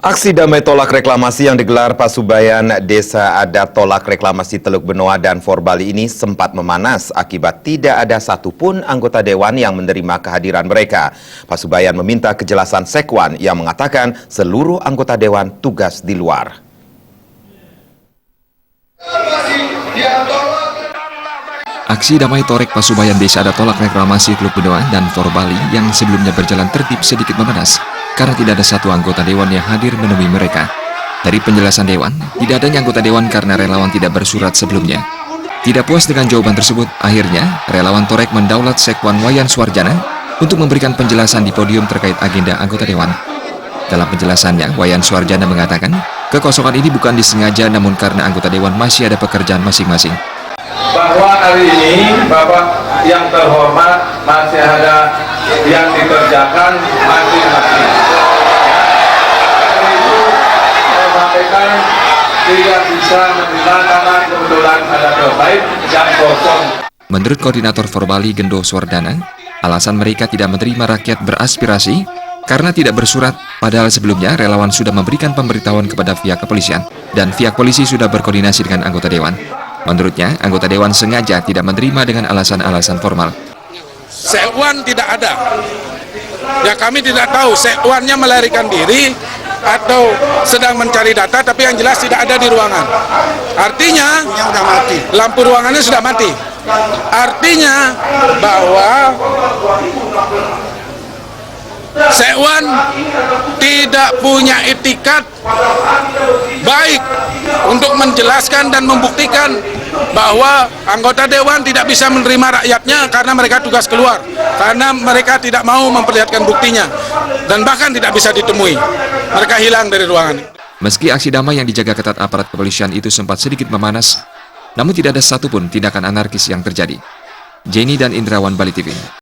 Aksi damai tolak reklamasi yang digelar Pasubayan Desa Adat Tolak Reklamasi Teluk Benoa dan Forbali ini sempat memanas akibat tidak ada satupun anggota dewan yang menerima kehadiran mereka. Pasubayan meminta kejelasan Sekwan yang mengatakan seluruh anggota dewan tugas di luar. Aksi damai Torek Pasubayan Desa Adat Tolak Reklamasi Teluk Benoa dan Forbali yang sebelumnya berjalan tertib sedikit memanas karena tidak ada satu anggota dewan yang hadir menemui mereka. Dari penjelasan dewan, tidak adanya anggota dewan karena relawan tidak bersurat sebelumnya. Tidak puas dengan jawaban tersebut, akhirnya relawan Torek mendaulat Sekwan Wayan Suarjana untuk memberikan penjelasan di podium terkait agenda anggota dewan. Dalam penjelasannya, Wayan Suarjana mengatakan, kekosongan ini bukan disengaja namun karena anggota dewan masih ada pekerjaan masing-masing. Bahwa hari ini Bapak yang terhormat masih ada yang dikerjakan masing-masing. Itu saya sampaikan tidak bisa menerima karena kebetulan ada terbaik yang kosong. Menurut Koordinator Forbali Gendo Suardana, alasan mereka tidak menerima rakyat beraspirasi karena tidak bersurat, padahal sebelumnya relawan sudah memberikan pemberitahuan kepada pihak kepolisian dan pihak polisi sudah berkoordinasi dengan anggota dewan. Menurutnya, anggota dewan sengaja tidak menerima dengan alasan-alasan formal. Sekwan tidak ada. Ya kami tidak tahu Sekwannya melarikan diri atau sedang mencari data, tapi yang jelas tidak ada di ruangan. Artinya sudah mati. Lampu ruangannya sudah mati. Artinya bahwa Sekwan tidak punya etikat baik untuk menjelaskan dan membuktikan bahwa anggota dewan tidak bisa menerima rakyatnya karena mereka tugas keluar, karena mereka tidak mau memperlihatkan buktinya dan bahkan tidak bisa ditemui. Mereka hilang dari ruangan. Meski aksi damai yang dijaga ketat aparat kepolisian itu sempat sedikit memanas, namun tidak ada satupun tindakan anarkis yang terjadi. Jenny dan Indrawan, Bali TV.